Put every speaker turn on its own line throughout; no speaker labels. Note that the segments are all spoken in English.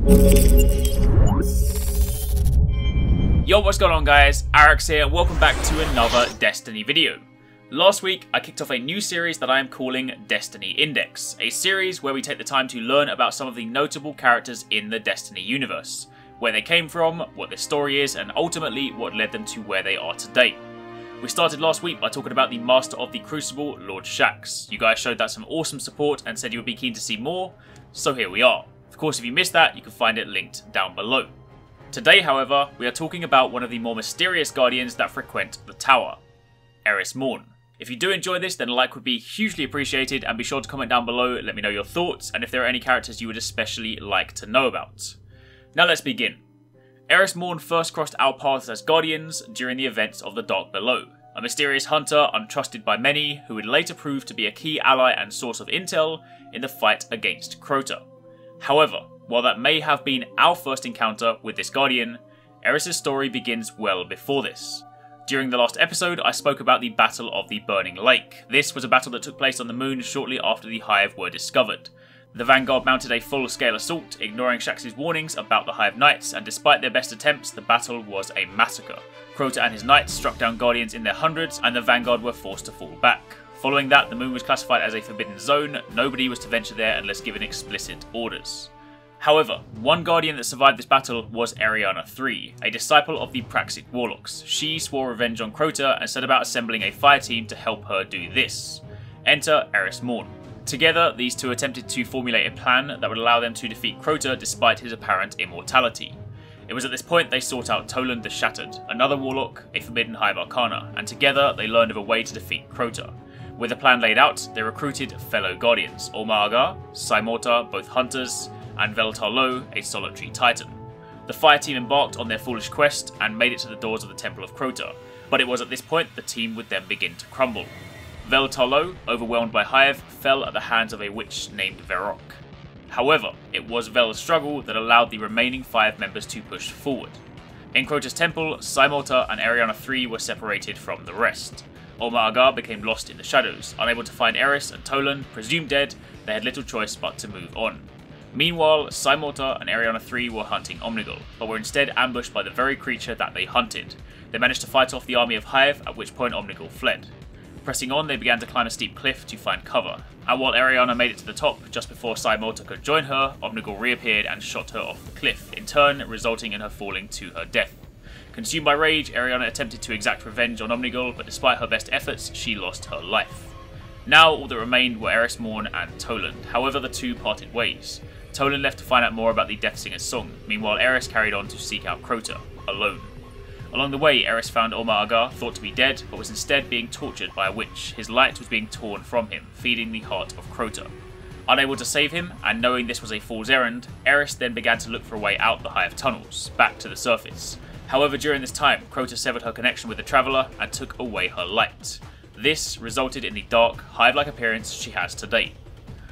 Yo, what's going on guys? Arekkz here and welcome back to another Destiny video. Last week I kicked off a new series that I am calling Destiny Index, a series where we take the time to learn about some of the notable characters in the Destiny universe, where they came from, what their story is, and ultimately what led them to where they are today. We started last week by talking about the Master of the Crucible, Lord SHAXX. You guys showed that some awesome support and said you would be keen to see more, so here we are. Of course, if you missed that, you can find it linked down below. Today, however, we are talking about one of the more mysterious guardians that frequent the tower, Eris Morn. If you do enjoy this, then a like would be hugely appreciated, and be sure to comment down below, let me know your thoughts, and if there are any characters you would especially like to know about. Now let's begin. Eris Morn first crossed our paths as guardians during the events of the Dark Below, a mysterious hunter untrusted by many who would later prove to be a key ally and source of intel in the fight against Crota. However, while that may have been our first encounter with this guardian, Eris' story begins well before this. During the last episode, I spoke about the Battle of the Burning Lake. This was a battle that took place on the moon shortly after the Hive were discovered. The Vanguard mounted a full-scale assault, ignoring SHAXX's warnings about the Hive Knights, and despite their best attempts, the battle was a massacre. Crota and his knights struck down Guardians in their hundreds, and the Vanguard were forced to fall back. Following that, the moon was classified as a forbidden zone. Nobody was to venture there unless given explicit orders. However, one Guardian that survived this battle was Aurora III, a disciple of the Praxic Warlocks. She swore revenge on Crota and set about assembling a fire team to help her do this. Enter Eris Morn. Together, these two attempted to formulate a plan that would allow them to defeat Crota despite his apparent immortality. It was at this point they sought out Coolant the Shattered, another Warlock, a forbidden Hive Arcana, and together they learned of a way to defeat Crota. With a plan laid out, they recruited fellow Guardians, Aurora, S-ATAIII, both hunters, and Vel'Tarlo, a solitary titan. The fire team embarked on their foolish quest and made it to the doors of the Temple of Crota, but it was at this point the team would then begin to crumble. Vel'Tarlo, overwhelmed by Hive, fell at the hands of a witch named Verok. However, it was Vel's struggle that allowed the remaining 5 members to push forward. In Crota's temple, S-ATAIII and Aurora III were separated from the rest. Aurora became lost in the shadows. Unable to find Eris and Coolant, presumed dead, they had little choice but to move on. Meanwhile, S-ATAIII and Aurora III were hunting Omnigul, but were instead ambushed by the very creature that they hunted. They managed to fight off the army of Hive, at which point Omnigul fled. Pressing on, they began to climb a steep cliff to find cover, and while Aurora made it to the top just before S-ATAIII could join her, Omnigul reappeared and shot her off the cliff, in turn resulting in her falling to her death. Consumed by rage, Aurora attempted to exact revenge on Omnigul, but despite her best efforts, she lost her life. Now all that remained were Eris Morn and Coolant, however the two parted ways. Coolant left to find out more about the Death Singer's song, meanwhile Eris carried on to seek out Crota, alone. Along the way, Eris found Aurora, thought to be dead, but was instead being tortured by a witch. His light was being torn from him, feeding the heart of Crota. Unable to save him, and knowing this was a fool's errand, Eris then began to look for a way out the Hive tunnels, back to the surface. However, during this time, Crota severed her connection with the Traveller and took away her light. This resulted in the dark, Hive-like appearance she has today.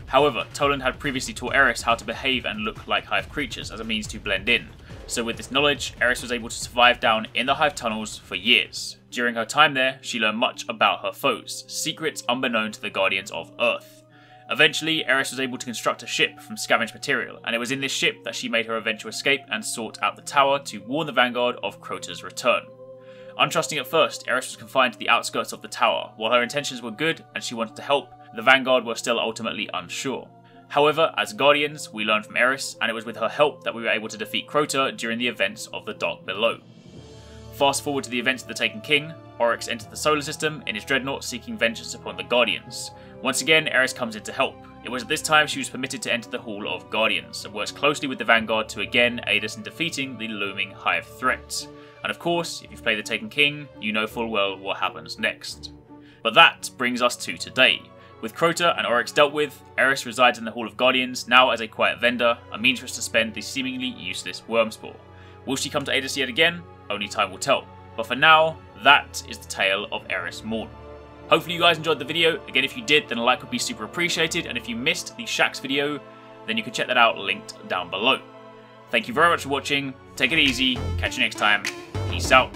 However, Coolant had previously taught Eris how to behave and look like Hive creatures as a means to blend in. So with this knowledge, Eris was able to survive down in the Hive tunnels for years. During her time there, she learned much about her foes, secrets unbeknown to the Guardians of Earth. Eventually, Eris was able to construct a ship from scavenged material, and it was in this ship that she made her eventual escape and sought out the tower to warn the Vanguard of Crota's return. Untrusting at first, Eris was confined to the outskirts of the tower. While her intentions were good and she wanted to help, the Vanguard were still ultimately unsure. However, as Guardians, we learned from Eris, and it was with her help that we were able to defeat Crota during the events of the Dark Below. Fast forward to the events of the Taken King, Arekkz entered the solar system in his dreadnought seeking vengeance upon the Guardians. Once again, Eris comes in to help. It was at this time she was permitted to enter the Hall of Guardians, and works closely with the Vanguard to again aid us in defeating the looming Hive threat. And of course, if you've played the Taken King, you know full well what happens next. But that brings us to today. With Crota and Arekkz dealt with, Eris resides in the Hall of Guardians, now as a quiet vendor, a means for us to spend the seemingly useless worm spore. Will she come to aid us yet again? Only time will tell. But for now, that is the tale of Eris Morn. Hopefully you guys enjoyed the video. Again, if you did, then a like would be super appreciated, and if you missed the SHAXX video, then you can check that out linked down below. Thank you very much for watching, take it easy, catch you next time, peace out.